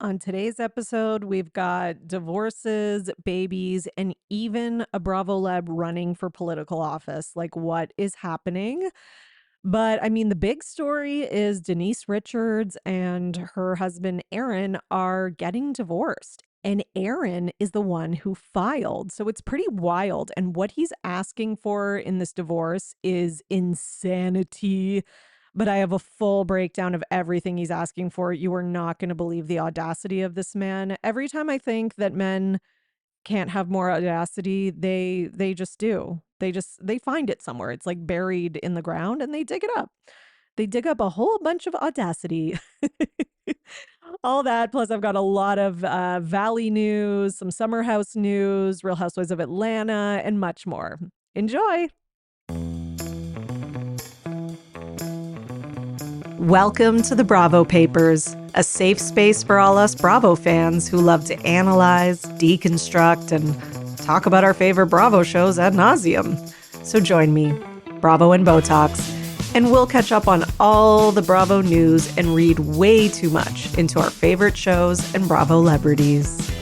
On today's episode, we've got divorces, babies, and even a Bravo Lab running for political office. Like, what is happening? But I mean, the big story is Denise Richards and her husband, Aaron, are getting divorced. And Aaron is the one who filed. So it's pretty wild. And what he's asking for in this divorce is insanity. But I have a full breakdown of everything he's asking for. You are not going to believe the audacity of this man. Every time I think that men can't have more audacity, they just do. They find it somewhere. It's like buried in the ground and they dig it up. They dig up a whole bunch of audacity. All that, plus I've got a lot of Valley news, some Summer House news, Real Housewives of Atlanta, and much more. Enjoy. Welcome to the Bravo Papers, a safe space for all us Bravo fans who love to analyze, deconstruct, and talk about our favorite Bravo shows ad nauseum. So join me, Bravo and Botox, and we'll catch up on all the Bravo news and read way too much into our favorite shows and Bravo celebrities.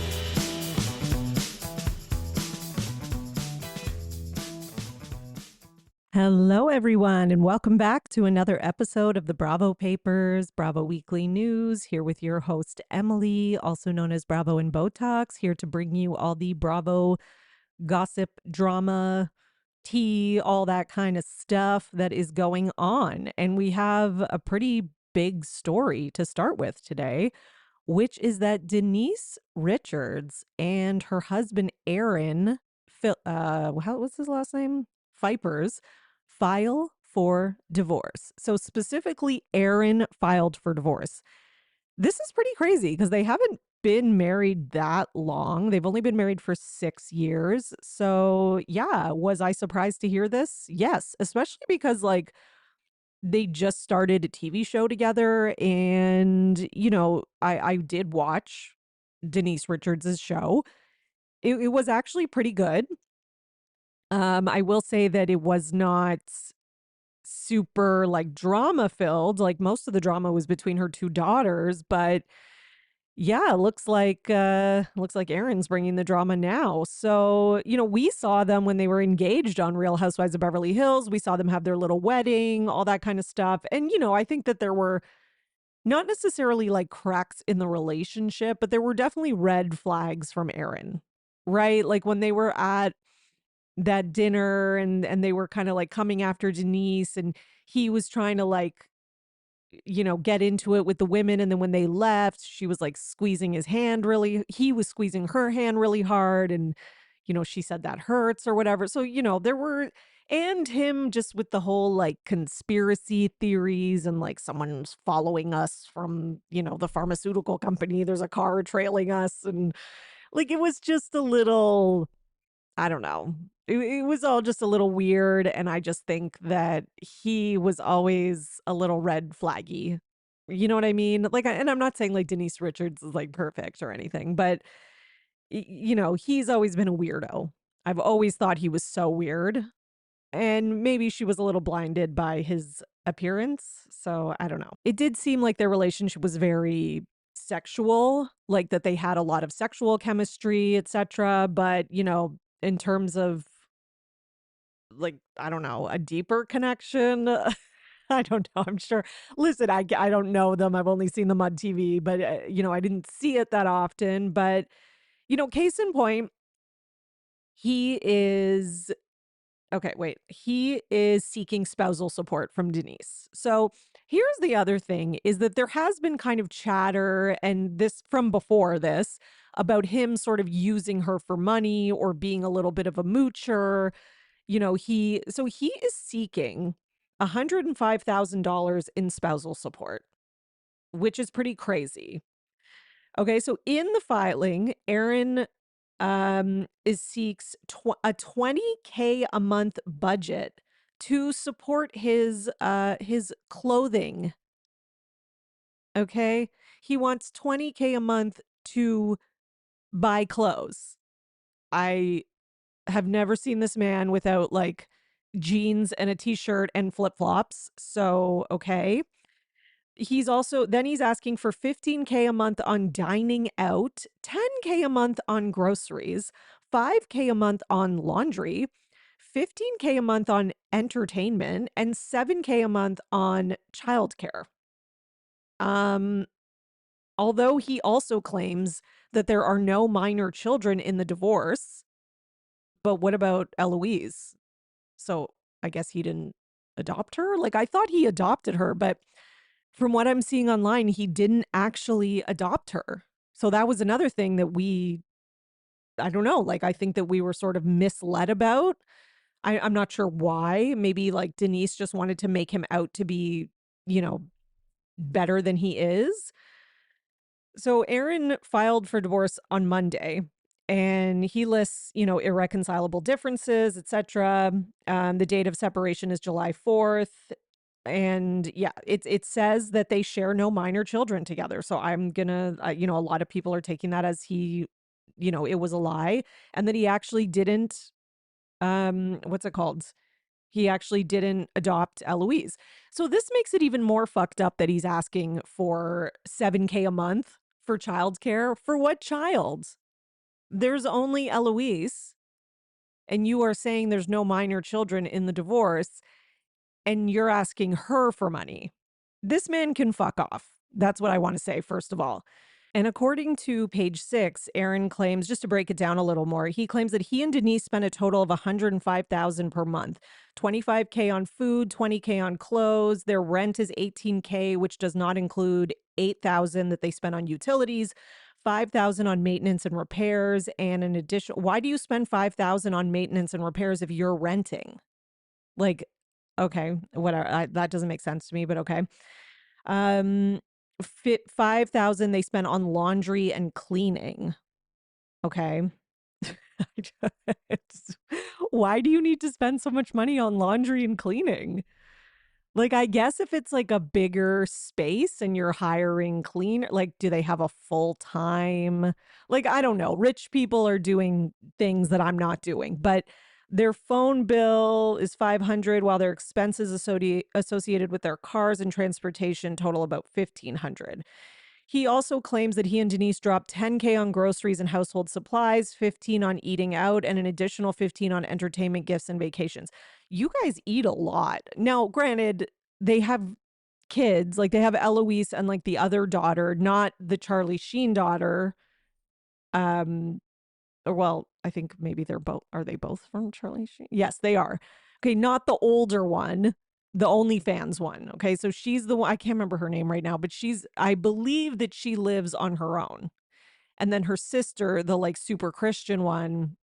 Hello, everyone, and welcome back to another episode of the Bravo Papers, Bravo Weekly News, here with your host, Emily, also known as Bravo and Botox, here to bring you all the Bravo gossip, drama, tea, all that kind of stuff that is going on. And we have a pretty big story to start with today, which is that Denise Richards and her husband, Aaron, what's his last name? Vipers, file for divorce. So specifically, Aaron filed for divorce. This is pretty crazy because they haven't been married that long. They've only been married for 6 years. So, yeah, was I surprised to hear this? Yes, especially because like they just started a TV show together and I did watch Denise Richards' show. It was actually pretty good. I will say that it was not super like drama filled. Like most of the drama was between her two daughters, but yeah, looks like Aaron's bringing the drama now. So, we saw them when they were engaged on Real Housewives of Beverly Hills. We saw them have their little wedding, all that kind of stuff. And I think that there were not necessarily like cracks in the relationship, but there were definitely red flags from Aaron. Right? Like when they were at that dinner and they were kind of like coming after Denise and he was trying to like get into it with the women. And then when they left, she was like squeezing his hand he was squeezing her hand really hard. And, she said that hurts or whatever. So, there were, and him just with the whole like conspiracy theories and like someone's following us from, the pharmaceutical company. There's a car trailing us. And like, it was just a little, I don't know. It was all just a little weird, and I just think that he was always a little red flaggy. You know what I mean? Like, and I'm not saying like Denise Richards is like perfect or anything, but he's always been a weirdo. I've always thought he was so weird, and maybe she was a little blinded by his appearance. So I don't know. It did seem like their relationship was very sexual, like that they had a lot of sexual chemistry, etc. But in terms of like, I don't know, a deeper connection. I don't know. I'm sure. Listen, I don't know them. I've only seen them on TV, but, I didn't see it that often. But, case in point, he is, okay, wait, he is seeking spousal support from Denise. So here's the other thing is that there has been kind of chatter and this from before this about him sort of using her for money or being a little bit of a moocher. He is seeking $105,000 in spousal support, which is pretty crazy. Okay, so in the filing, Aaron is seeks a 20K a month budget to support his clothing. Okay? He wants 20K a month to buy clothes. I have never seen this man without like jeans and a t-shirt and flip-flops. So, okay. he's asking for 15K a month on dining out, 10K a month on groceries, 5K a month on laundry, 15K a month on entertainment, and 7K a month on childcare. Although he also claims that there are no minor children in the divorce. But what about Eloise? So I guess he didn't adopt her? Like, I thought he adopted her, but from what I'm seeing online, he didn't actually adopt her. So that was another thing that I don't know, like, I think that we were sort of misled about. I'm not sure why. Maybe like Denise just wanted to make him out to be, you know, better than he is. So Aaron filed for divorce on Monday, and he lists, irreconcilable differences, etc. The date of separation is July 4th. And yeah, it says that they share no minor children together. So I'm gonna, a lot of people are taking that as it was a lie, and that he actually didn't, what's it called? He actually didn't adopt Eloise. So this makes it even more fucked up that he's asking for 7K a month for childcare. For what child? There's only Eloise, and you are saying there's no minor children in the divorce, and you're asking her for money. This man can fuck off. That's what I want to say, first of all. And according to page 6, Aaron claims, just to break it down a little more, he claims that he and Denise spent a total of $105,000 per month, 25K on food, 20K on clothes. Their rent is 18K, which does not include 8,000 that they spent on utilities, 5,000 on maintenance and repairs, and an additional. Why do you spend 5,000 on maintenance and repairs if you're renting? Like, okay, whatever. That doesn't make sense to me, but okay. 5,000 they spent on laundry and cleaning. Okay. Why do you need to spend so much money on laundry and cleaning? Like, I guess if it's like a bigger space and you're hiring cleaner, like, do they have a full time? Like, I don't know. Rich people are doing things that I'm not doing, but their phone bill is 500 while their expenses associated with their cars and transportation total about 1,500. He also claims that he and Denise dropped 10K on groceries and household supplies, 15 on eating out, and an additional 15 on entertainment, gifts, and vacations. You guys eat a lot. Now, granted, they have kids, like they have Eloise and like the other daughter, not the Charlie Sheen daughter. Or well, I think maybe are they both from Charlie Sheen? Yes, they are. Okay, not the older one, the OnlyFans one. Okay, so she's the one, I can't remember her name right now, but I believe that she lives on her own. And then her sister, the like super Christian one,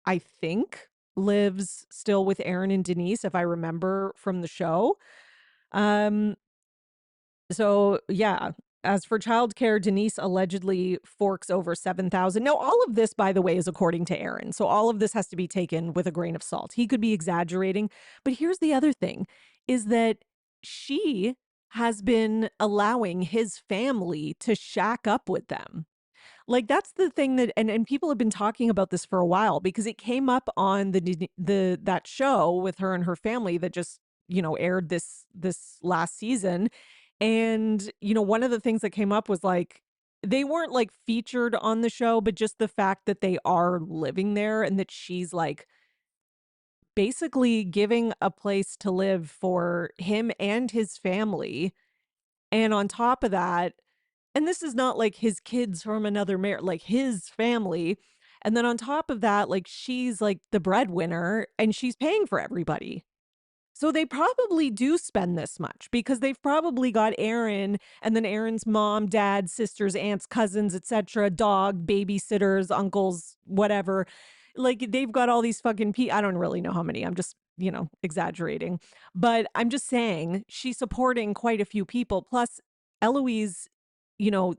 I think lives still with Aaron and Denise, if I remember from the show. So yeah, as for childcare, Denise allegedly forks over 7,000. Now, all of this, by the way, is according to Aaron. So all of this has to be taken with a grain of salt. He could be exaggerating. But here's the other thing is that she has been allowing his family to shack up with them. Like, that's the thing that and people have been talking about this for a while because it came up on that show with her and her family that just, aired this last season. And, one of the things that came up was like they weren't like featured on the show, but just the fact that they are living there and that she's like basically giving a place to live for him and his family. And on top of that, and this is not like his kids from another marriage, like his family. And then on top of that, like she's like the breadwinner and she's paying for everybody. So they probably do spend this much because they've probably got Aaron and then Aaron's mom, dad, sisters, aunts, cousins, etc., dog, babysitters, uncles, whatever. Like they've got all these fucking I don't really know how many. I'm just, exaggerating. But I'm just saying she's supporting quite a few people. Plus Eloise,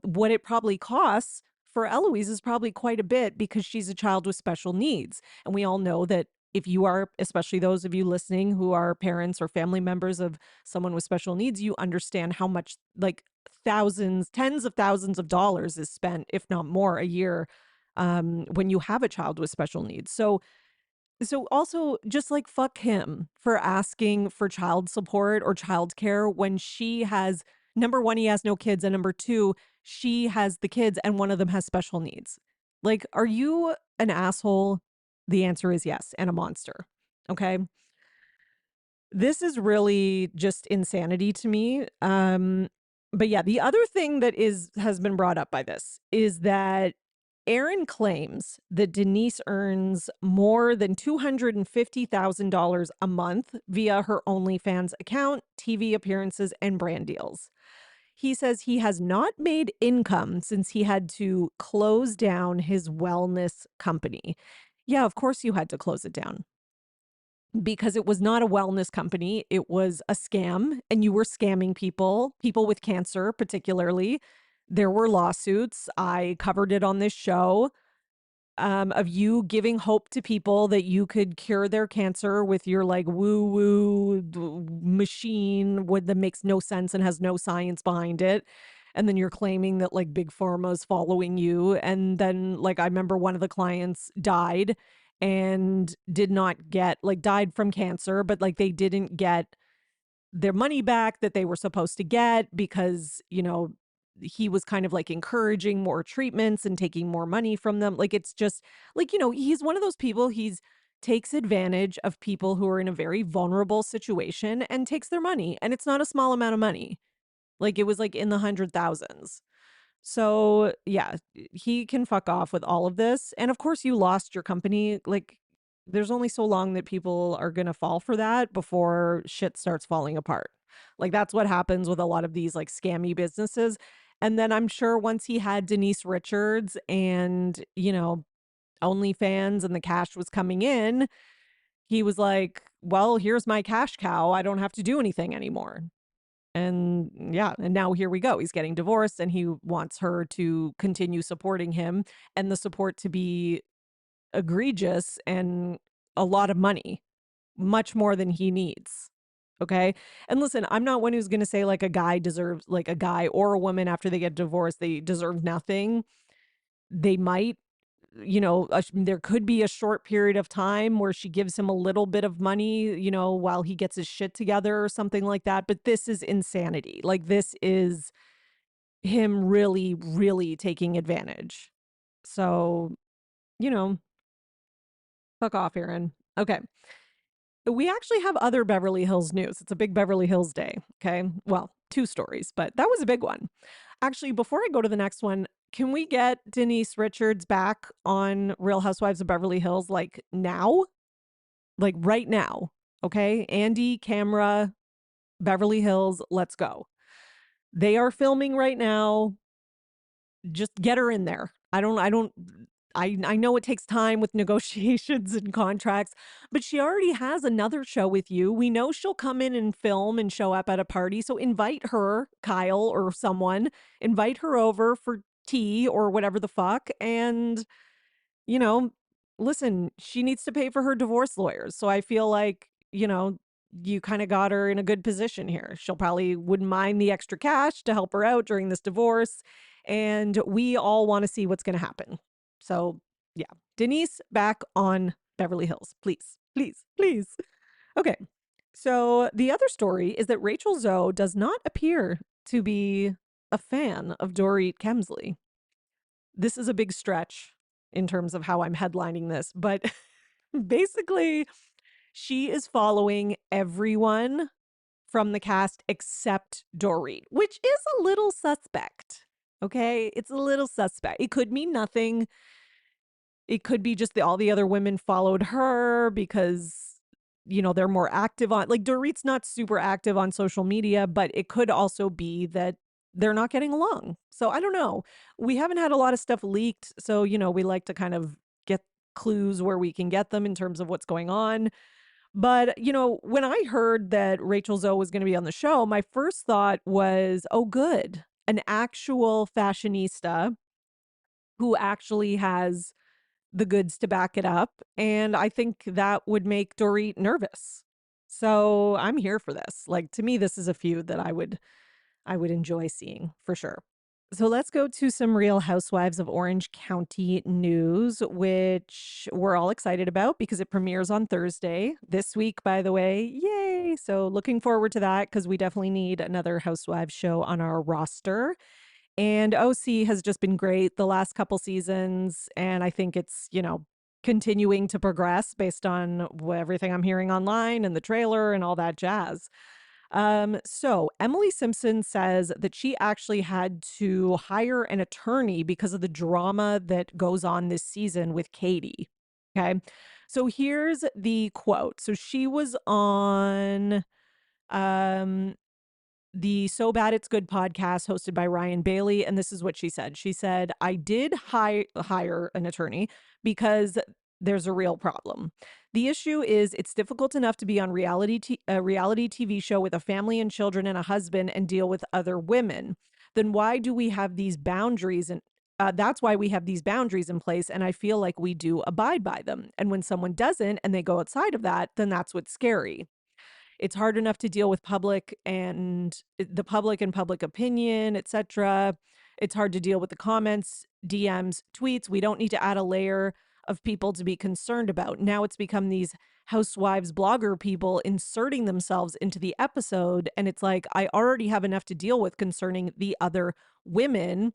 what it probably costs for Eloise is probably quite a bit because she's a child with special needs. And we all know that if you are, especially those of you listening who are parents or family members of someone with special needs, you understand how much like thousands, tens of thousands of dollars is spent, if not more, a year when you have a child with special needs. So also just like fuck him for asking for child support or childcare when she has Number one, he has no kids. And number two, she has the kids and one of them has special needs. Like, are you an asshole? The answer is yes, and a monster. Okay. This is really just insanity to me. But yeah, the other thing that has been brought up by this is that Aaron claims that Denise earns more than $250,000 a month via her OnlyFans account, TV appearances, and brand deals. He says he has not made income since he had to close down his wellness company. Yeah, of course you had to close it down because it was not a wellness company. It was a scam, and you were scamming people with cancer, particularly. There were lawsuits. I covered it on this show, of you giving hope to people that you could cure their cancer with your like woo woo machine that makes no sense and has no science behind it. And then you're claiming that like big pharma is following you. And then like I remember one of the clients died and did not get like died from cancer, but like they didn't get their money back that they were supposed to get because, he was kind of like encouraging more treatments and taking more money from them. Like it's just like, he's one of those people, he's takes advantage of people who are in a very vulnerable situation and takes their money. And it's not a small amount of money. Like it was like in the hundred thousands. So, yeah, he can fuck off with all of this. And of course, you lost your company. Like, there's only so long that people are going to fall for that before shit starts falling apart. Like, that's what happens with a lot of these like scammy businesses. And then I'm sure once he had Denise Richards and, OnlyFans and the cash was coming in, he was like, well, here's my cash cow. I don't have to do anything anymore. And yeah, and now here we go. He's getting divorced and he wants her to continue supporting him and the support to be egregious and a lot of money, much more than he needs. Okay. And listen, I'm not one who's going to say like a guy deserves, like a guy or a woman after they get divorced, they deserve nothing. They might, there could be a short period of time where she gives him a little bit of money, while he gets his shit together or something like that. But this is insanity. Like, this is him really, really taking advantage. So, you know, fuck off, Aaron. Okay. We actually have other Beverly Hills news. It's a big Beverly Hills day. Okay. Well, two stories, but that was a big one. Actually, before I go to the next one, can we get Denise Richards back on Real Housewives of Beverly Hills like now? Like right now. Okay. Andy, camera, Beverly Hills, let's go. They are filming right now. Just get her in there. I know it takes time with negotiations and contracts, but she already has another show with you. We know she'll come in and film and show up at a party. So invite her, Kyle or someone, invite her over for tea or whatever the fuck. And, you know, listen, she needs to pay for her divorce lawyers. So I feel like, you kind of got her in a good position here. She'll probably wouldn't mind the extra cash to help her out during this divorce. And we all want to see what's going to happen. So, yeah, Denise back on Beverly Hills. Please, please, please. Okay. So, the other story is that Rachel Zoe does not appear to be a fan of Dorit Kemsley. This is a big stretch in terms of how I'm headlining this, but basically, she is following everyone from the cast except Dorit, which is a little suspect. Okay, it's a little suspect. It could mean nothing. It could be just all the other women followed her because, they're more active on, like, Dorit's not super active on social media, but it could also be that they're not getting along. So I don't know. We haven't had a lot of stuff leaked. So, we like to kind of get clues where we can get them in terms of what's going on. But, when I heard that Rachel Zoe was going to be on the show, my first thought was, oh, good. An actual fashionista who actually has the goods to back it up. And I think that would make Dorit nervous. So I'm here for this. Like, to me, this is a feud that I would enjoy seeing for sure. So let's go to some Real Housewives of Orange County news, which we're all excited about because it premieres on Thursday this week, by the way. Yay! So looking forward to that because we definitely need another Housewives show on our roster. And OC has just been great the last couple seasons. And I think it's, continuing to progress based on everything I'm hearing online and the trailer and all that jazz. So Emily Simpson says that she actually had to hire an attorney because of the drama that goes on this season with Katie. Okay. So here's the quote. So she was on um the So Bad It's Good podcast hosted by Ryan Bailey. And this is what she said. She said, I did hire an attorney because there's a real problem. The issue is it's difficult enough to be on a reality TV show with a family and children and a husband and deal with other women. Then why do we have these boundaries? And that's why we have these boundaries in place. And I feel like we do abide by them. And when someone doesn't and they go outside of that, then that's what's scary. It's hard enough to deal with the public and public opinion, etc. It's hard to deal with the comments, DMs, tweets. We don't need to add a layer of people to be concerned about. Now it's become these housewives blogger people inserting themselves into the episode, and it's like I already have enough to deal with concerning the other women.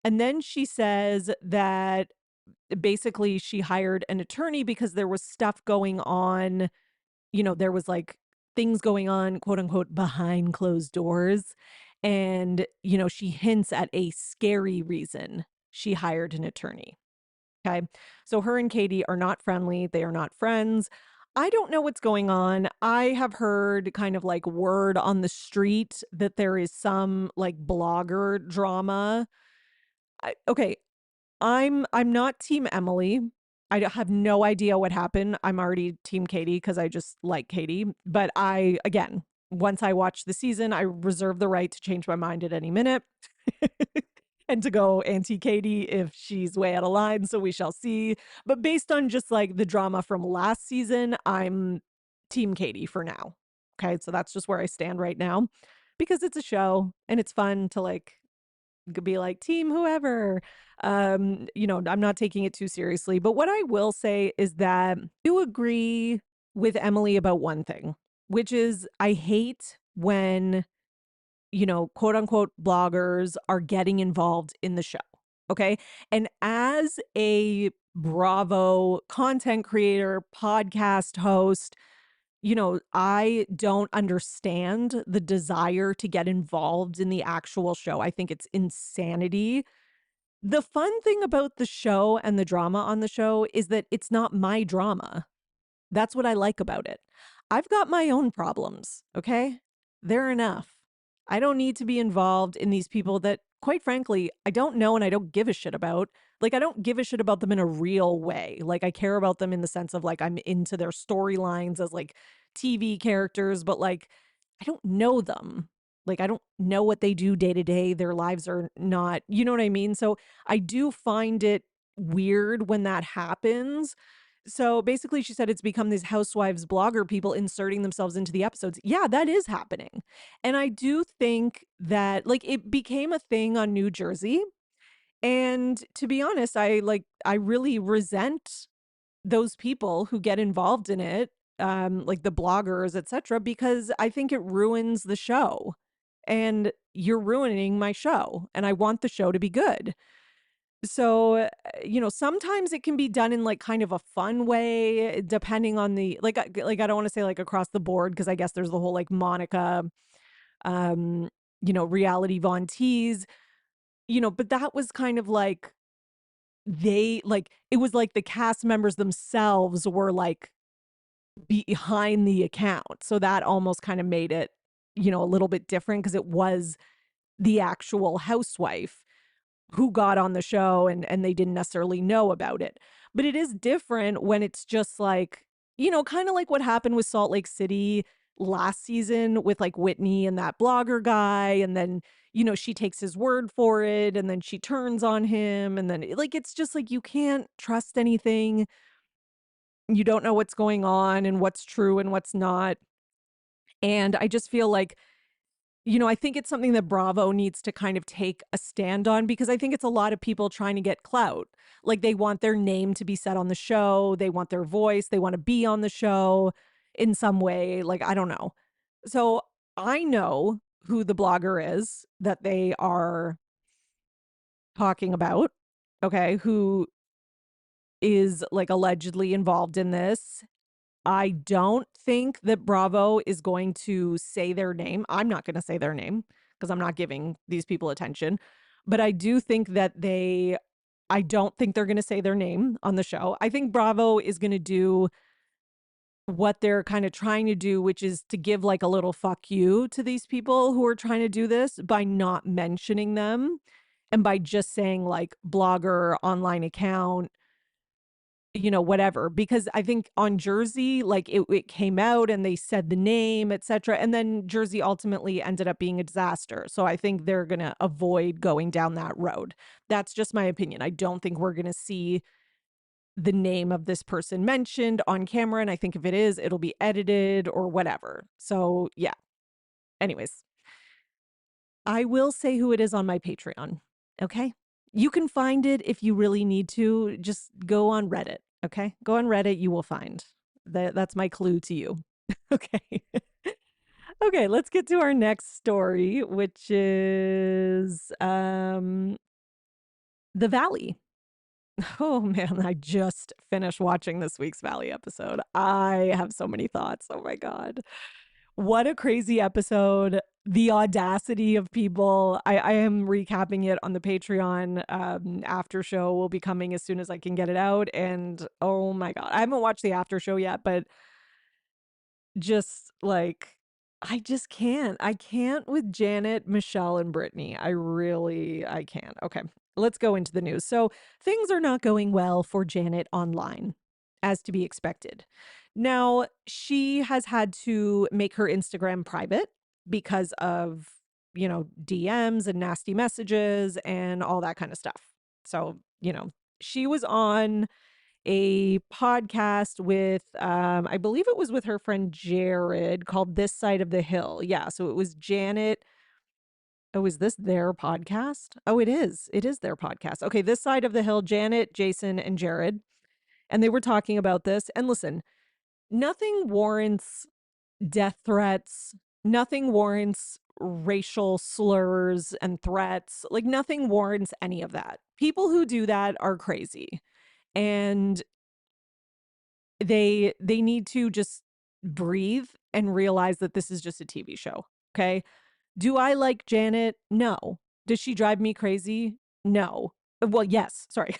And then she says that basically she hired an attorney because there was stuff going on, there was like things going on, quote unquote, behind closed doors. And, she hints at a scary reason she hired an attorney. Okay. So her and Katie are not friendly. They are not friends. I don't know what's going on. I have heard kind of like word on the street that there is some like blogger drama. Okay, I'm not team Emily. Have no idea what happened. I'm already team Katie because I just like Katie. But again, once I watch the season, I reserve the right to change my mind at any minute and to go anti Katie if she's way out of line. So we shall see. But based on just like the drama from last season, I'm team Katie for now. Okay. So that's just where I stand right now because it's a show and it's fun to like could be like team whoever. I'm not taking it too seriously. But what I will say is that I do agree with Emily about one thing, which is I hate when, quote unquote bloggers are getting involved in the show. Okay. And as a Bravo content creator, podcast host, I don't understand the desire to get involved in the actual show. I think it's insanity. The fun thing about the show and the drama on the show is that it's not my drama. That's what I like about it. I've got my own problems, okay? They're enough. I don't need to be involved in these people that, quite frankly, I don't know and I don't give a shit about. Like, I don't give a shit about them in a real way. Like, I care about them in the sense of, like, I'm into their storylines as, like, TV characters, but, like, I don't know them. Like, I don't know what they do day to day. Their lives are not, you know what I mean? So I do find it weird when that happens. So basically, she said it's become these housewives blogger people inserting themselves into the episodes. Yeah, that is happening. And I do think that like it became a thing on New Jersey. And to be honest, I really resent those people who get involved in it, like the bloggers, etc., because I think it ruins the show. And you're ruining my show. And I want the show to be good. So, sometimes it can be done in like kind of a fun way, depending on the like I don't want to say like across the board because I guess there's the whole like Monica, um, reality Von Tease, but that was kind of like it was like the cast members themselves were like behind the account. So that almost kind of made it, a little bit different because it was the actual housewife who got on the show and they didn't necessarily know about it. But it is different when it's just like, kind of like what happened with Salt Lake City last season with like Whitney and that blogger guy. And then, she takes his word for it and then she turns on him. And then like, it's just like, you can't trust anything. You don't know what's going on and what's true and what's not. And I just feel like I think it's something that Bravo needs to kind of take a stand on because I think it's a lot of people trying to get clout. Like they want their name to be said on the show, they want their voice, they want to be on the show in some way. Like, I don't know. So I know who the blogger is that they are talking about, okay, who is like allegedly involved in this. I don't think that Bravo is going to say their name. I'm not going to say their name because I'm not giving these people attention. But I do think that I don't think they're going to say their name on the show. I think Bravo is going to do what they're kind of trying to do, which is to give like a little fuck you to these people who are trying to do this by not mentioning them and by just saying like blogger, online account, whatever, because I think on Jersey, like it came out and they said the name, etc. And then Jersey ultimately ended up being a disaster. So I think they're going to avoid going down that road. That's just my opinion. I don't think we're going to see the name of this person mentioned on camera. And I think if it is, it'll be edited or whatever. So yeah. Anyways, I will say who it is on my Patreon. Okay. You can find it if you really need to. Just go on Reddit. Okay. Go on Reddit. You will find that's my clue to you. Okay. Okay. Let's get to our next story, which is The Valley. Oh man, I just finished watching this week's Valley episode. I have so many thoughts. Oh my God. What a crazy episode. The audacity of people. I am recapping it on the Patreon. After show will be coming as soon as I can get it out. And oh my God, I haven't watched the after show yet, but just like, I just can't. I can't with Janet, Michelle, and Brittany. I can't. Okay, let's go into the news. So things are not going well for Janet online, as to be expected. Now, she has had to make her Instagram private because of, DMs and nasty messages and all that kind of stuff. So, she was on a podcast with I believe it was with her friend Jared called This Side of the Hill. Yeah, so it was Janet. Oh, is this their podcast? Oh, it is. It is their podcast. Okay, This Side of the Hill, Janet, Jason, and Jared. And they were talking about this. And listen, nothing warrants death threats. Nothing warrants racial slurs and threats. Like nothing warrants any of that. People who do that are crazy. And they need to just breathe and realize that this is just a TV show. Okay. Do I like Janet? No. Does she drive me crazy? No. Well, yes. Sorry.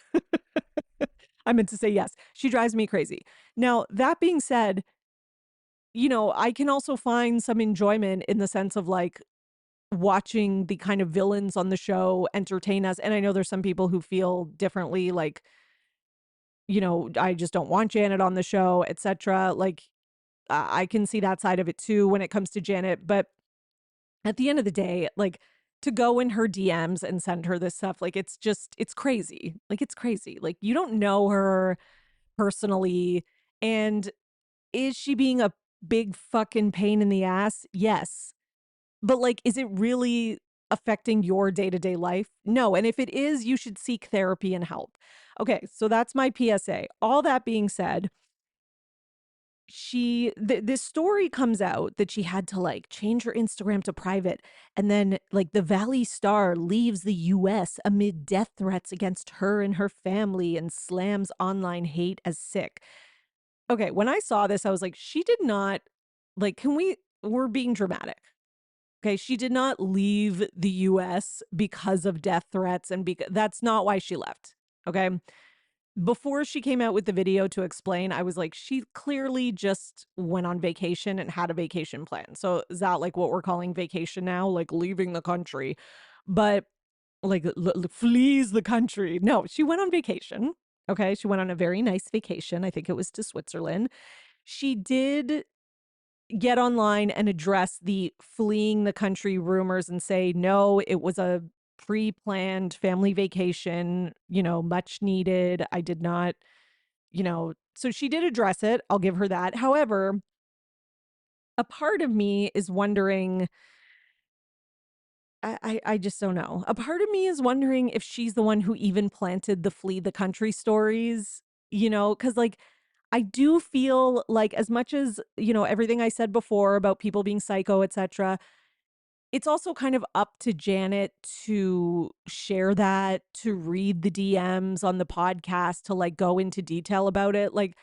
I meant to say yes. She drives me crazy. Now, that being said, I can also find some enjoyment in the sense of like watching the kind of villains on the show entertain us. And I know there's some people who feel differently, like, I just don't want Janet on the show, etc. Like, I can see that side of it too when it comes to Janet. But at the end of the day, like to go in her DMs and send her this stuff, like it's crazy. Like it's crazy. Like you don't know her personally. And is she being a big fucking pain in the ass? Yes. But like, is it really affecting your day to day life? No. And if it is, you should seek therapy and help. Okay. So that's my PSA. All that being said, this story comes out that she had to like change her Instagram to private, and then like the Valley Star leaves the US amid death threats against her and her family and slams online hate as sick. Okay, when I saw this I was like, she did not, like, we're being dramatic. Okay, she did not leave the US because of death threats, and because that's not why she left. Okay, before she came out with the video to explain, I was like, she clearly just went on vacation and had a vacation plan. So is that like what we're calling vacation now? Like leaving the country, but like flees the country. No, she went on vacation. Okay. She went on a very nice vacation. I think it was to Switzerland. She did get online and address the fleeing the country rumors and say, no, it was a pre-planned family vacation, much needed. I did not, so she did address it. I'll give her that. However, a part of me is wondering, I just don't know. A part of me is wondering if she's the one who even planted the flee the country stories, because like I do feel like as much as, everything I said before about people being psycho, etc., it's also kind of up to Janet to share that, to read the DMs on the podcast, to like go into detail about it. Like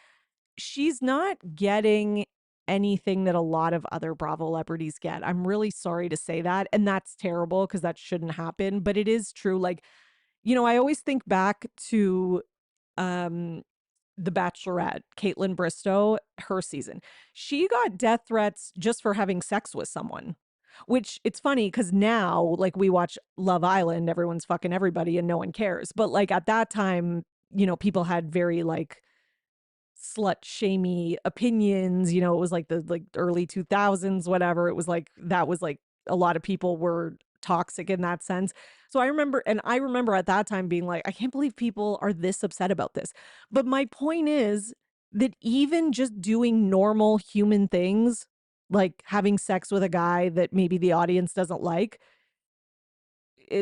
she's not getting anything that a lot of other Bravo celebrities get. I'm really sorry to say that. And that's terrible because that shouldn't happen. But it is true. Like, I always think back to um the Bachelorette, Caitlyn Bristow, her season. She got death threats just for having sex with someone. Which it's funny because now, like, we watch Love Island, everyone's fucking everybody and no one cares. But like at that time, people had very like slut shamey opinions. It was like the like early 2000s, whatever. It was like that was like a lot of people were toxic in that sense. So I remember at that time being like, I can't believe people are this upset about this. But my point is that even just doing normal human things, like having sex with a guy that maybe the audience doesn't like,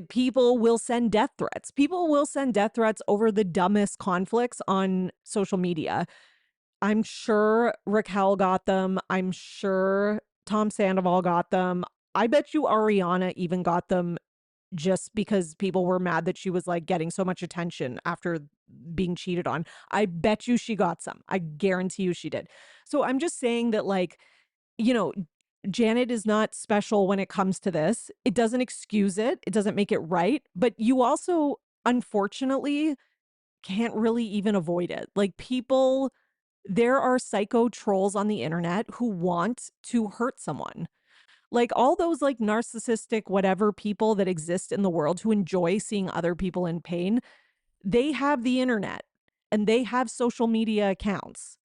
people will send death threats. People will send death threats over the dumbest conflicts on social media. I'm sure Raquel got them. I'm sure Tom Sandoval got them. I bet you Ariana even got them just because people were mad that she was like getting so much attention after being cheated on. I bet you she got some. I guarantee you she did. So I'm just saying that, like, you know, Janet is not special when it comes to this. It doesn't excuse it, it doesn't make it right. But you also, unfortunately, can't really even avoid it. Like, people, there are psycho trolls on the internet who want to hurt someone. Like all those like narcissistic whatever people that exist in the world who enjoy seeing other people in pain, they have the internet and they have social media accounts.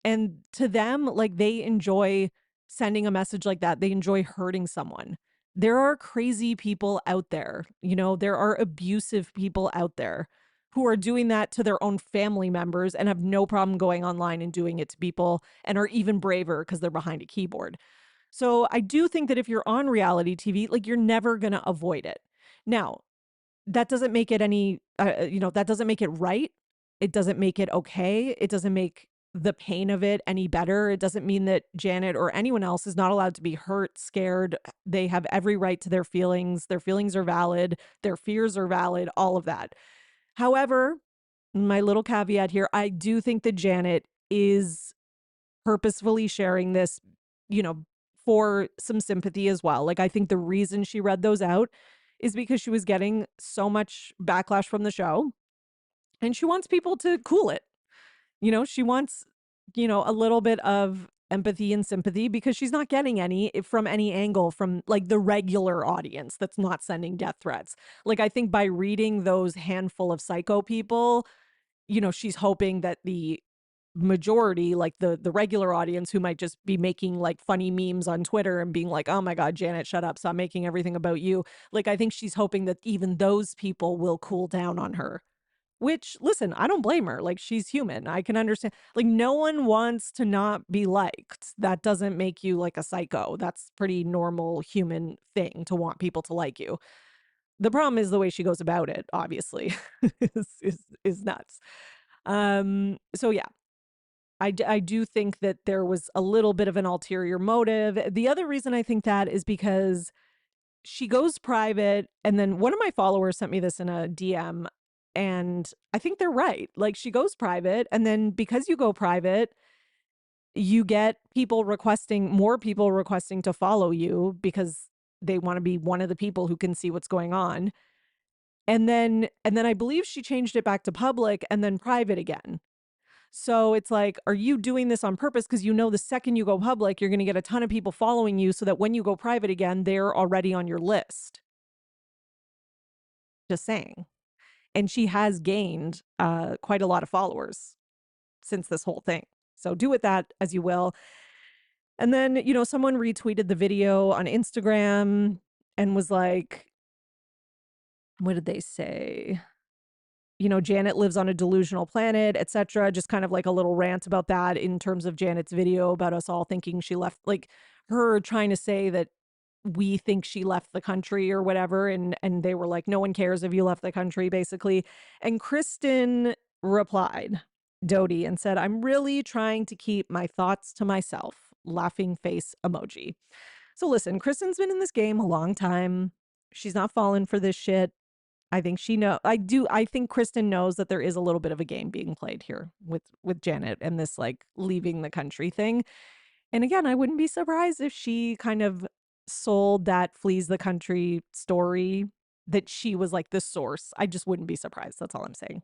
And to them, like, they enjoy sending a message like that. They enjoy hurting someone. There are crazy people out there, there are abusive people out there who are doing that to their own family members and have no problem going online and doing it to people and are even braver because they're behind a keyboard. So I do think that if you're on reality TV, like, you're never going to avoid it. Now, that doesn't make it that doesn't make it right. It doesn't make it okay. It doesn't make the pain of it any better. It doesn't mean that Janet or anyone else is not allowed to be hurt, scared. They have every right to their feelings. Their feelings are valid. Their fears are valid, all of that. However, my little caveat here, I do think that Janet is purposefully sharing this, you know, for some sympathy as well. Like, I think the reason she read those out is because she was getting so much backlash from the show and she wants people to cool it. She wants, a little bit of empathy and sympathy because she's not getting any from any angle from like the regular audience that's not sending death threats. Like, I think by reading those handful of psycho people, she's hoping that the majority, like the regular audience who might just be making like funny memes on Twitter and being like, oh my God, Janet, shut up, stop making everything about you. Like, I think she's hoping that even those people will cool down on her. Which, listen, I don't blame her. Like, she's human. I can understand. Like, no one wants to not be liked. That doesn't make you like a psycho. That's pretty normal human thing to want people to like you. The problem is the way she goes about it, obviously, is nuts. So yeah, I do think that there was a little bit of an ulterior motive. The other reason I think that is because she goes private, and then one of my followers sent me this in a DM, and I think they're right. Like, she goes private, and then because you go private, you get more people requesting to follow you because they want to be one of the people who can see what's going on. And then I believe she changed it back to public and then private again. So it's like, are you doing this on purpose? Because the second you go public, you're going to get a ton of people following you so that when you go private again, they're already on your list. Just saying. And she has gained quite a lot of followers since this whole thing. So do with that as you will. And then, someone retweeted the video on Instagram and was like, what did they say? Janet lives on a delusional planet, etc. Just kind of like a little rant about that in terms of Janet's video about us all thinking she left, like her trying to say that we think she left the country or whatever. And they were like, no one cares if you left the country, basically. And Kristen replied, Dodie, and said, I'm really trying to keep my thoughts to myself. Laughing face emoji. So listen, Kristen's been in this game a long time. She's not falling for this shit. I think Kristen knows that there is a little bit of a game being played here with Janet and this like leaving the country thing. And again, I wouldn't be surprised if she kind of sold that flees the country story, that she was like the source. I just wouldn't be surprised. That's all I'm saying.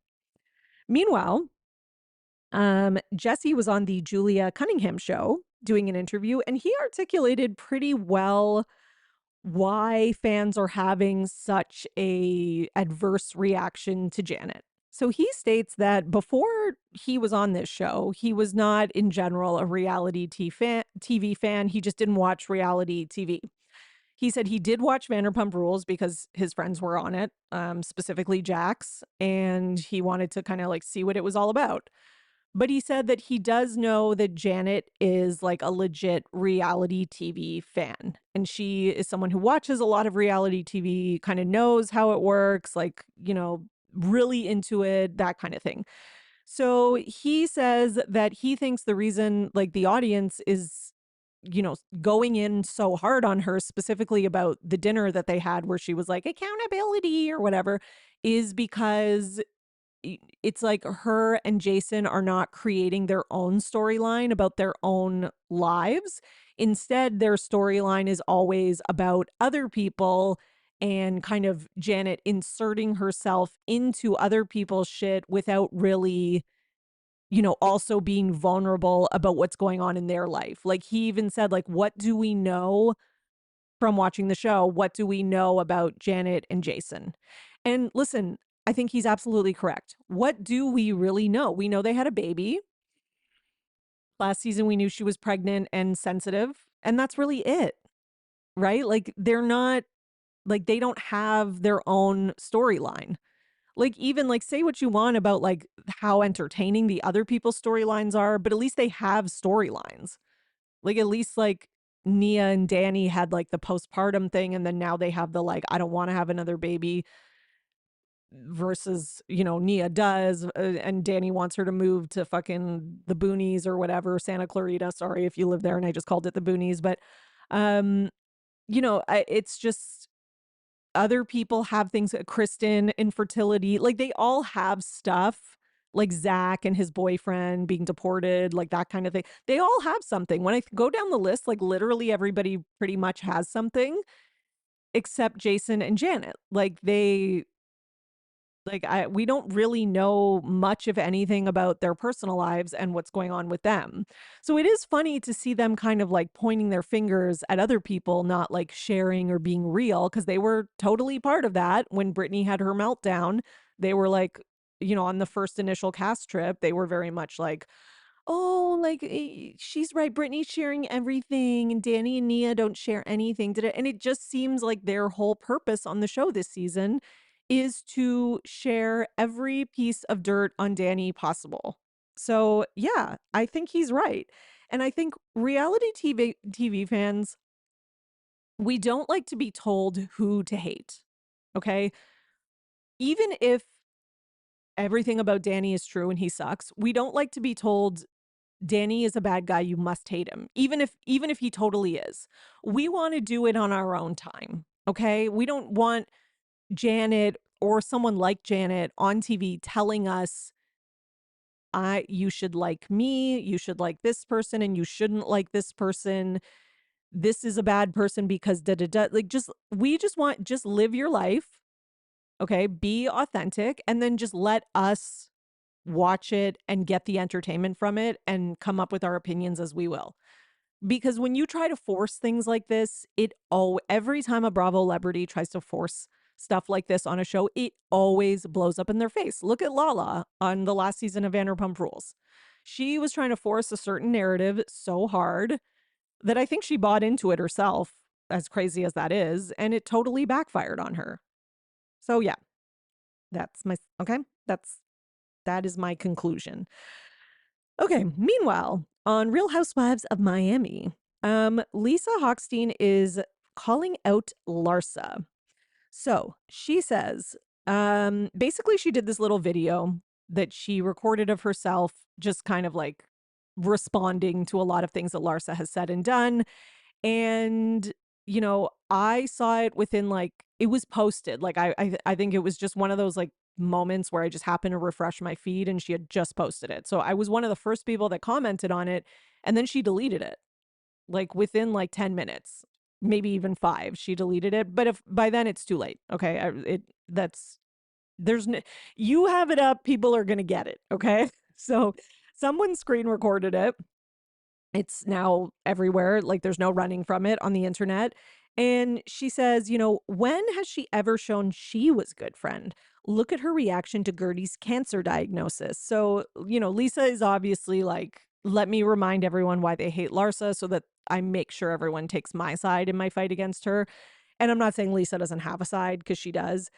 Meanwhile, Jesse was on the Julia Cunningham show doing an interview, and he articulated pretty well why fans are having such a adverse reaction to Janet. So he states that before he was on this show, he was not in general a reality TV fan. He just didn't watch reality TV. He said he did watch Vanderpump Rules because his friends were on it, specifically Jax, and he wanted to kind of like see what it was all about. But he said that he does know that Janet is like a legit reality TV fan. And she is someone who watches a lot of reality TV, kind of knows how it works, like, really into it, that kind of thing. So he says that he thinks the reason like the audience is, going in so hard on her, specifically about the dinner that they had where she was like accountability or whatever, is because it's like her and Jason are not creating their own storyline about their own lives. Instead, their storyline is always about other people and kind of Janet inserting herself into other people's shit without really, also being vulnerable about what's going on in their life. Like he even said, like, what do we know from watching the show? What do we know about Janet and Jason? And listen, I think he's absolutely correct. What do we really know? We know they had a baby. Last season, we knew she was pregnant and sensitive, and that's really it, right? Like, they're not, like, they don't have their own storyline. Like, even, like, say what you want about, like, how entertaining the other people's storylines are, but at least they have storylines. Like, at least, like, Nia and Danny had, like, the postpartum thing, and then now they have the, like, I don't want to have another baby versus, Nia does, and Danny wants her to move to fucking the boonies or whatever, Santa Clarita. Sorry if you live there and I just called it the boonies, but, um, it's just other people have things, Kristen, infertility, like they all have stuff, like Zach and his boyfriend being deported, like that kind of thing. They all have something. When I go down the list, like literally everybody pretty much has something except Jason and Janet. We don't really know much of anything about their personal lives and what's going on with them. So it is funny to see them kind of like pointing their fingers at other people, not like sharing or being real, because they were totally part of that. When Brittany had her meltdown, they were like, on the first initial cast trip, they were very much like, oh, like she's right. Brittany's sharing everything, and Danny and Nia don't share anything. And it just seems like their whole purpose on the show this season is to share every piece of dirt on Danny possible. So yeah, I think he's right. And I think reality TV fans, we don't like to be told who to hate. Okay. Even if everything about Danny is true and he sucks, we don't like to be told Danny is a bad guy, you must hate him. Even if he totally is. We want to do it on our own time. Okay? We don't want Janet or someone like Janet on TV telling us you should like me, you should like this person, and you shouldn't like this person. This is a bad person because da da da. Like we just want, just live your life. Okay? Be authentic, and then just let us watch it and get the entertainment from it and come up with our opinions as we will. Because when you try to force things like this, every time a Bravo celebrity tries to force stuff like this on a show, it always blows up in their face. Look at Lala on the last season of Vanderpump Rules. She was trying to force a certain narrative so hard that I think she bought into it herself, as crazy as that is, and it totally backfired on her. So yeah, okay. That is my conclusion. Okay, meanwhile, on Real Housewives of Miami, Lisa Hochstein is calling out Larsa. So she says, basically, she did this little video that she recorded of herself, just kind of like responding to a lot of things that Larsa has said and done. And, I saw it within like, it was posted. Like, I think it was just one of those like moments where I just happened to refresh my feed and she had just posted it. So I was one of the first people that commented on it. And then she deleted it like within like 10 minutes, maybe even 5. She deleted it. But if by then it's too late. Okay. There's no, you have it up, people are going to get it. Okay. So someone screen recorded it. It's now everywhere. Like there's no running from it on the internet. And she says, when has she ever shown she was good friend? Look at her reaction to Gertie's cancer diagnosis. So, Lisa is obviously like, let me remind everyone why they hate Larsa so that I make sure everyone takes my side in my fight against her. And I'm not saying Lisa doesn't have a side because she does.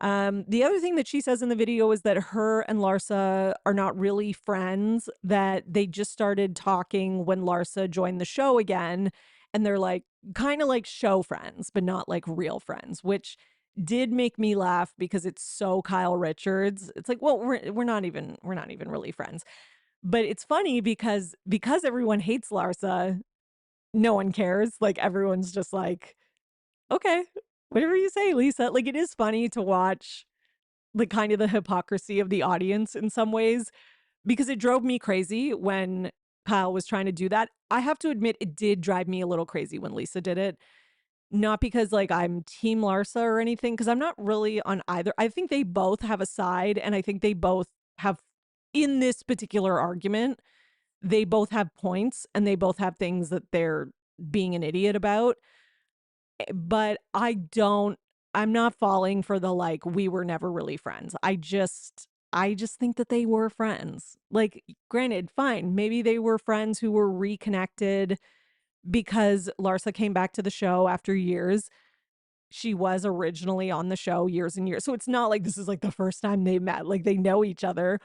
The other thing that she says in the video is that her and Larsa are not really friends, that they just started talking when Larsa joined the show again. And they're like kind of like show friends, but not like real friends, which did make me laugh because it's so Kyle Richards. It's like, well, we're not even really friends. But it's funny because everyone hates Larsa, no one cares. Like everyone's just like, okay, whatever you say, Lisa. Like it is funny to watch the kind of the hypocrisy of the audience in some ways because it drove me crazy when Kyle was trying to do that. I have to admit it did drive me a little crazy when Lisa did it. Not because like I'm team Larsa or anything, because I'm not really on either. I think they both have a side and I think they both have in this particular argument, they both have points and they both have things that they're being an idiot about. But I'm not falling for the like we were never really friends. I just think that they were friends. Like granted, fine, maybe they were friends who were reconnected because Larsa came back to the show after years. She was originally on the show years and years. So it's not like this is like the first time they met, like they know each other.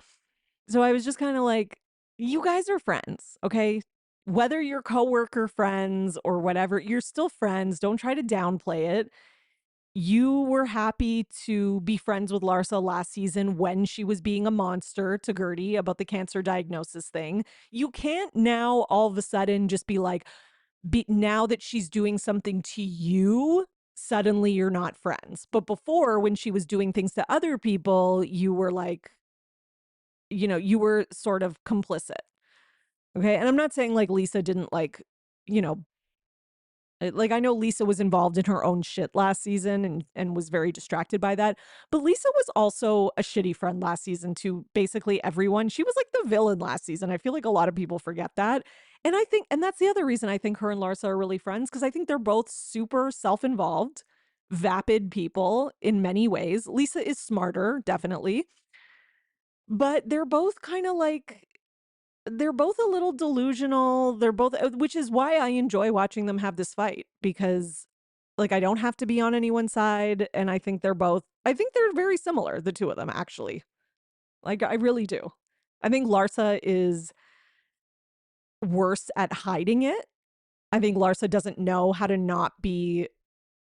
So I was just kind of like, you guys are friends, okay? Whether you're coworker friends or whatever, you're still friends. Don't try to downplay it. You were happy to be friends with Larsa last season when she was being a monster to Gertie about the cancer diagnosis thing. You can't now all of a sudden just be like, now that she's doing something to you, suddenly you're not friends. But before, when she was doing things to other people, you were like, you were sort of complicit. Okay. And I'm not saying like Lisa didn't like, you know, like I know Lisa was involved in her own shit last season and was very distracted by that. But Lisa was also a shitty friend last season to basically everyone. She was like the villain last season. I feel like a lot of people forget that. And I think, and that's the other reason I think her and Larsa are really friends, because I think they're both super self-involved, vapid people in many ways. Lisa is smarter, definitely. But they're both kind of like they're both a little delusional. They're both, which is why I enjoy watching them have this fight because, like, I don't have to be on anyone's side. And I think they're very similar, the two of them, actually. Like, I really do. I think Larsa is worse at hiding it. I think Larsa doesn't know how to not be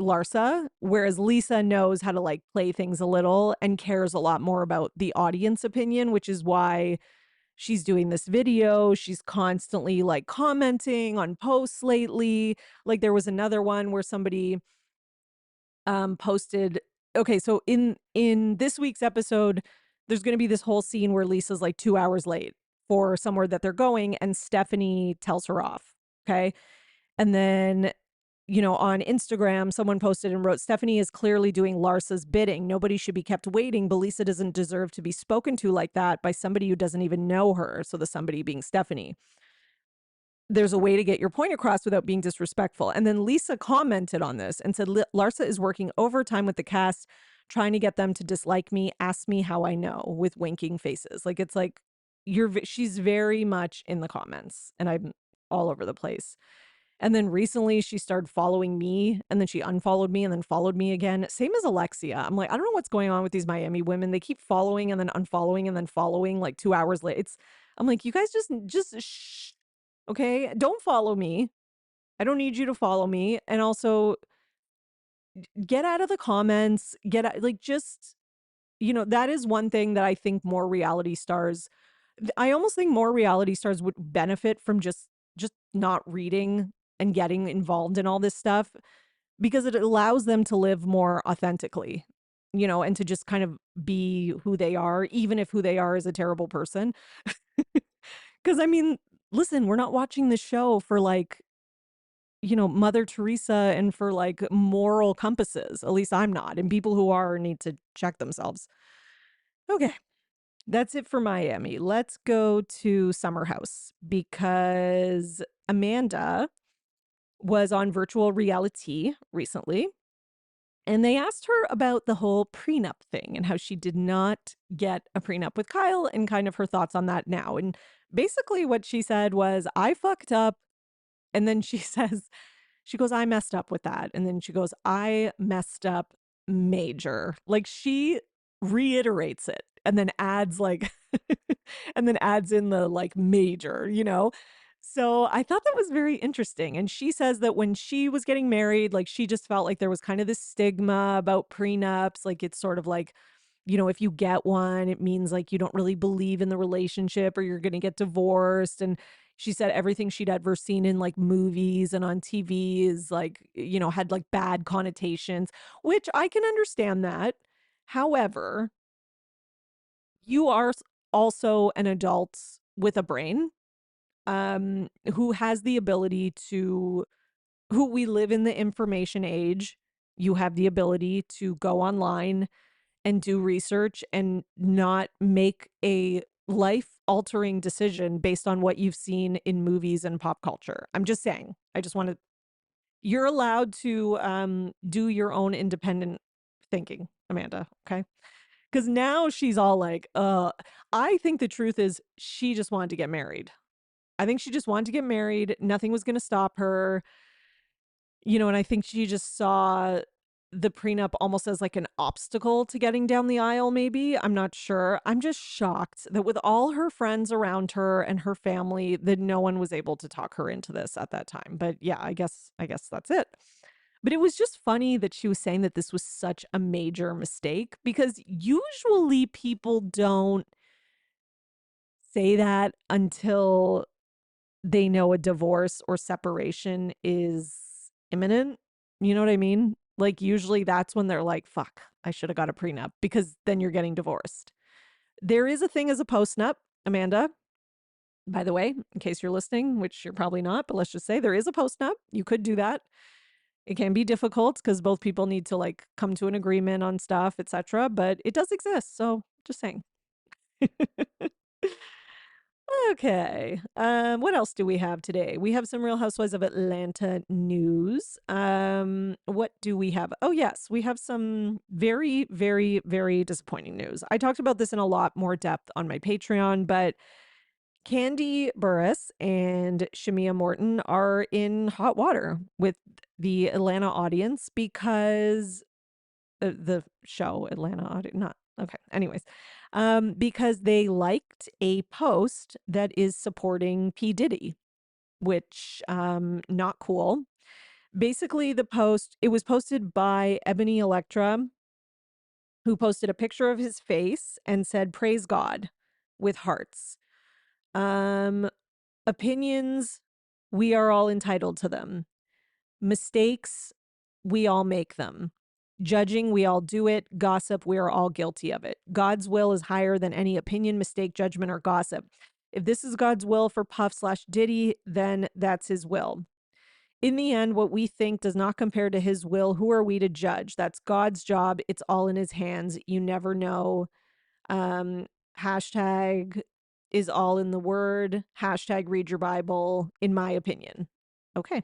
Larsa, whereas Lisa knows how to, like, play things a little and cares a lot more about the audience opinion, which is why she's doing this video. She's constantly like commenting on posts lately. Like there was another one where somebody posted, okay, so in this week's episode, there's going to be this whole scene where Lisa's like 2 hours late for somewhere that they're going and Stephanie tells her off. Okay? And then on Instagram, someone posted and wrote, Stephanie is clearly doing Larsa's bidding. Nobody should be kept waiting, but Lisa doesn't deserve to be spoken to like that by somebody who doesn't even know her. So the somebody being Stephanie. There's a way to get your point across without being disrespectful. And then Lisa commented on this and said, Larsa is working overtime with the cast, trying to get them to dislike me. Ask me how I know, with winking faces. Like, it's like, she's very much in the comments and I'm all over the place. And then recently she started following me and then she unfollowed me and then followed me again. Same as Alexia. I'm like, I don't know what's going on with these Miami women. They keep following and then unfollowing and then following like 2 hours late. I'm like, you guys just shh. Okay. Don't follow me. I don't need you to follow me. And also get out of the comments, like, just, that is one thing that I think more reality stars, I almost think more reality stars would benefit from just not reading and getting involved in all this stuff, because it allows them to live more authentically, and to just kind of be who they are, even if who they are is a terrible person. Because, I mean, listen, we're not watching this show for, like, Mother Teresa and for, like, moral compasses. At least I'm not. And people who are need to check themselves. Okay. That's it for Miami. Let's go to Summer House because Amanda was on virtual reality recently, and they asked her about the whole prenup thing and how she did not get a prenup with Kyle and kind of her thoughts on that now. And basically, what she said was, I fucked up. And then she says, she goes, I messed up with that. And then she goes, I messed up major. Like, she reiterates it and then adds, like, and then adds in the, like, major. So I thought that was very interesting. And she says that when she was getting married, like, she just felt like there was kind of this stigma about prenups. Like, it's sort of like, if you get one, it means like you don't really believe in the relationship or you're going to get divorced. And she said everything she'd ever seen in like movies and on TV is like, had like bad connotations, which I can understand that. However, you are also an adult with a brain, who has the ability to, who we live in the information age. You have the ability to go online and do research and not make a life altering decision based on what you've seen in movies and pop culture. I'm just saying. I just want to, you're allowed to do your own independent thinking, Amanda. Okay. Because now she's all like, I think the truth is she just wanted to get married. I think she just wanted to get married. Nothing was going to stop her. And I think she just saw the prenup almost as like an obstacle to getting down the aisle, maybe. I'm not sure. I'm just shocked that with all her friends around her and her family, that no one was able to talk her into this at that time. But yeah, I guess that's it. But it was just funny that she was saying that this was such a major mistake, because usually people don't say that until they know a divorce or separation is imminent. You know what I mean? Like, usually that's when they're like, fuck, I should have got a prenup, because then you're getting divorced. There is a thing as a postnup, Amanda, by the way, in case you're listening, which you're probably not, but let's just say there is a postnup. You could do that. It can be difficult because both people need to like come to an agreement on stuff, etc. But it does exist. So just saying. Okay. What else do we have today? We have some Real Housewives of Atlanta news. What do we have? Oh, yes, we have some very, very, very disappointing news. I talked about this in a lot more depth on my Patreon, but Candy Burris and Shamia Morton are in hot water with the Atlanta audience because the show Atlanta audience, not okay. Anyways, because they liked a post that is supporting P. Diddy, which not cool. Basically, the post, it was posted by Ebony Electra, who posted a picture of his face and said, "Praise God," with hearts. Um, Opinions, we are all entitled to them. Mistakes, we all make them. Judging, we all do it. Gossip, we are all guilty of it. God's will is higher than any opinion, mistake, judgment, or gossip. If this is God's will for Puff/Diddy, then that's his will. In the end, what we think does not compare to his will. Who are we to judge? That's God's job. It's all in his hands. You never know. Hashtag is all in the word. Hashtag read your Bible, in my opinion. Okay.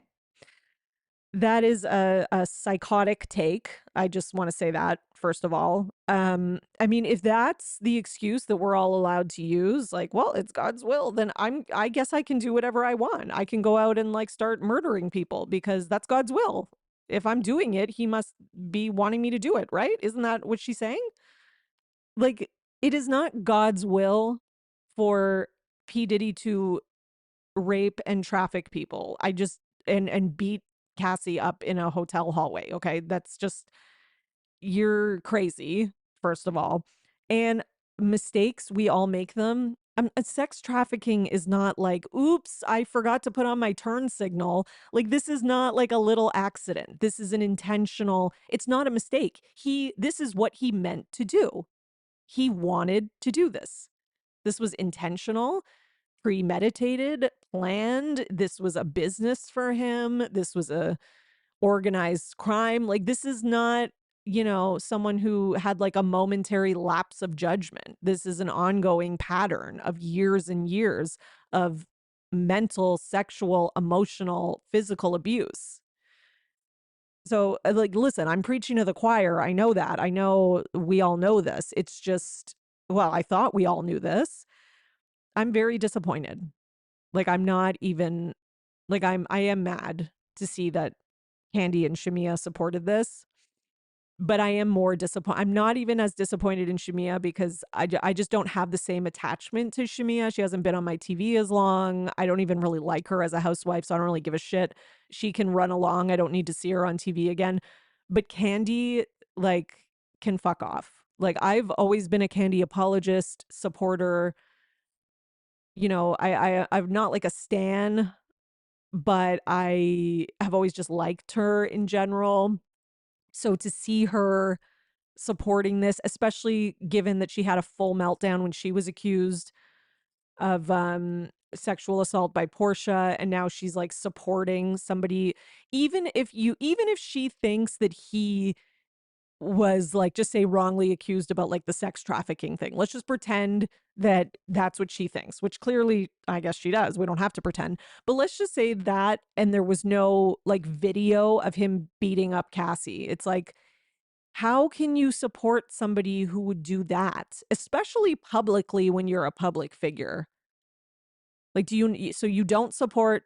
That is a psychotic take. I just want to say that, first of all. I mean, if that's the excuse that we're all allowed to use, like, well, it's God's will, then I guess I can do whatever I want. I can go out and like start murdering people because that's God's will. If I'm doing it, he must be wanting me to do it, right? Isn't that what she's saying? Like, it is not God's will for P. Diddy to rape and traffic people. I just and beat Cassie up in a hotel hallway. Okay. That's just, you're crazy, first of all. And mistakes, we all make them. Sex trafficking is not like, oops, I forgot to put on my turn signal. Like, this is not like a little accident. This is an intentional, it's not a mistake. This is what he meant to do. He wanted to do this. This was intentional, premeditated, planned. This was a business for him. This was a organized crime. Like, this is not, someone who had like a momentary lapse of judgment. This is an ongoing pattern of years and years of mental, sexual, emotional, physical abuse. So, like, listen, I'm preaching to the choir. I know that. I know we all know this. It's just, well, I thought we all knew this. I'm very disappointed. Like, I'm not even, like, I am mad to see that Candy and Shamia supported this, but I am more disappointed. I'm not even as disappointed in Shamia because I just don't have the same attachment to Shamia. She hasn't been on my TV as long. I don't even really like her as a housewife, so I don't really give a shit. She can run along. I don't need to see her on TV again. But Candy, like, can fuck off. Like, I've always been a Candy apologist, supporter. I'm not like a stan, but I have always just liked her in general. So to see her supporting this, especially given that she had a full meltdown when she was accused of sexual assault by Portia, and now she's like supporting somebody, even if she thinks that he was, like, just say wrongly accused about like the sex trafficking thing. Let's just pretend that that's what she thinks, which clearly I guess she does. We don't have to pretend. But let's just say that, and there was no like video of him beating up Cassie. It's like, how can you support somebody who would do that, especially publicly when you're a public figure? Like, so you don't support,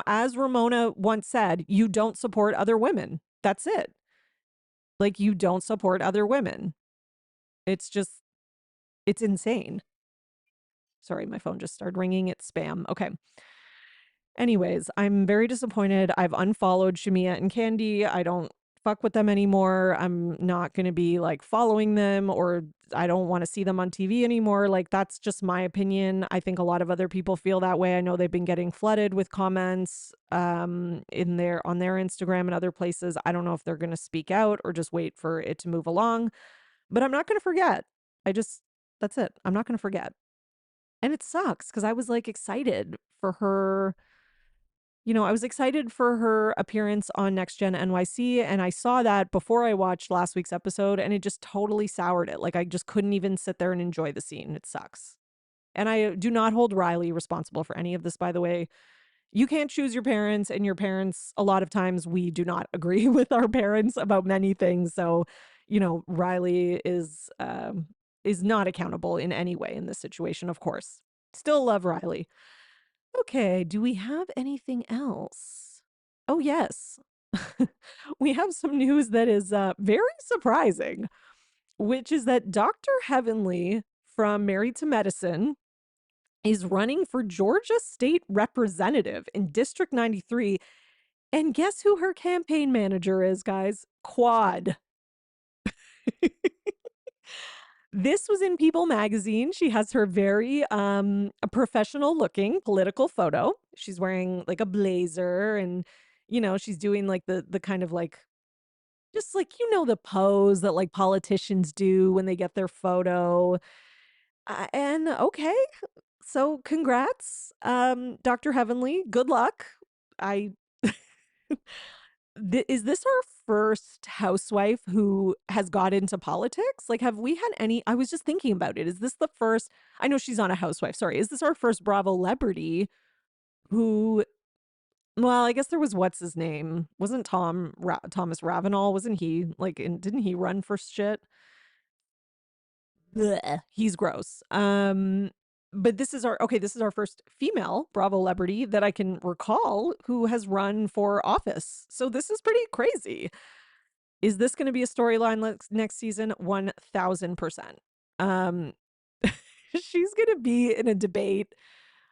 as Ramona once said, you don't support other women. That's it. Like, you don't support other women. It's just, it's insane. Sorry, my phone just started ringing. It's spam. Okay. Anyways, I'm very disappointed. I've unfollowed Shamia and Candy. I don't fuck with them anymore. I'm not going to be like following them, or I don't want to see them on TV anymore. Like, that's just my opinion. I think a lot of other people feel that way. I know they've been getting flooded with comments on their Instagram and other places. I don't know if they're going to speak out or just wait for it to move along, but I'm not going to forget. That's it. I'm not going to forget. And it sucks because I was like excited for her. I was excited for her appearance on Next Gen NYC, and I saw that before I watched last week's episode, and it just totally soured it. Like, I just couldn't even sit there and enjoy the scene. It sucks. And I do not hold Riley responsible for any of this, by the way. You can't choose your parents, and your parents, a lot of times we do not agree with our parents about many things. So, Riley is not accountable in any way in this situation, of course. Still love Riley. Okay, do we have anything else? Oh, yes. We have some news that is very surprising, which is that Dr. Heavenly from Married to Medicine is running for Georgia State Representative in District 93. And guess who her campaign manager is, guys? Quad. This was in People magazine. She has her very a professional looking political photo. She's wearing like a blazer, and she's doing like the kind of like, just like, the pose that like politicians do when they get their photo. And okay, so congrats, Dr. Heavenly. Good luck. I Is this our first housewife who has got into politics? Like, have we had any? I was just thinking about it. Is this the first? I know she's not a housewife. Sorry. Is this our first Bravo celebrity who? Well, I guess there was, what's his name? Wasn't Thomas Ravenel? Wasn't he like? Didn't he run for shit? Blech, he's gross. But this is our first female Bravo celebrity that I can recall who has run for office. So this is pretty crazy. Is this going to be a storyline next season? 1000%. Um, she's going to be in a debate.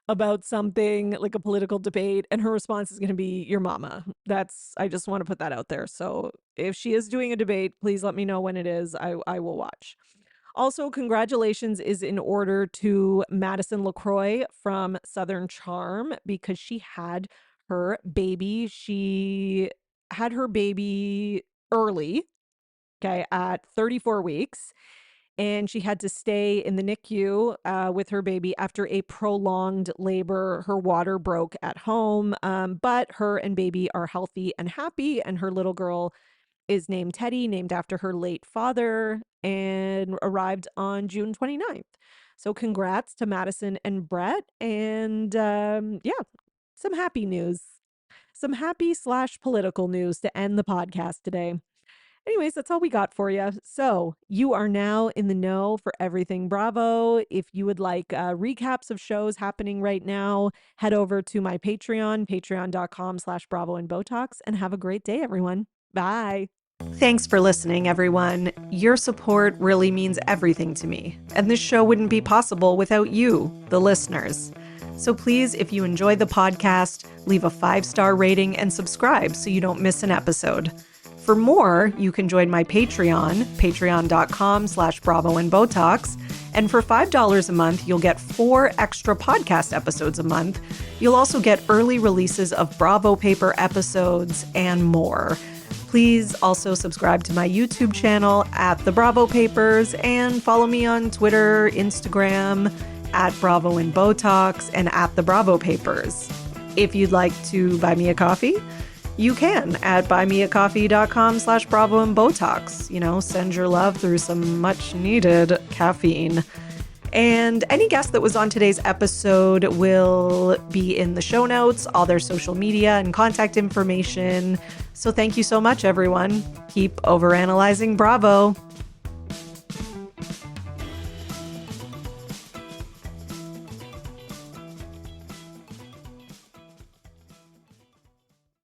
about something like a political debate, and her response is going to be your mama. I just want to put that out there. So if she is doing a debate, please let me know when it is. I will watch. Also, congratulations is in order to Madison LaCroix from Southern Charm because she had her baby. She had her baby early, okay, at 34 weeks. And she had to stay in the NICU with her baby after a prolonged labor. Her water broke at home, but her and baby are healthy and happy. And her little girl is named Teddy, named after her late father, and arrived on June 29th. So congrats to Madison and Brett. And yeah, some happy news, some happy/political news to end the podcast today. Anyways, that's all we got for you. So you are now in the know for everything Bravo. If you would like recaps of shows happening right now, head over to my Patreon, patreon.com/Bravo and Botox, and have a great day, everyone. Bye. Thanks for listening, everyone. Your support really means everything to me, and this show wouldn't be possible without you, the listeners. So please, if you enjoy the podcast, leave a 5-star rating and subscribe so you don't miss an episode. For more, you can join my Patreon, patreon.com/Bravo and Botox. And for $5 a month, you'll get 4 extra podcast episodes a month. You'll also get early releases of Bravo Paper episodes and more. Please also subscribe to my YouTube channel at The Bravo Papers and follow me on Twitter, Instagram, at Bravo and Botox and at The Bravo Papers. If you'd like to buy me a coffee, you can at buymeacoffee.com/Bravo and Botox. Send your love through some much needed caffeine. And any guest that was on today's episode will be in the show notes, all their social media and contact information. So thank you so much, everyone. Keep overanalyzing Bravo.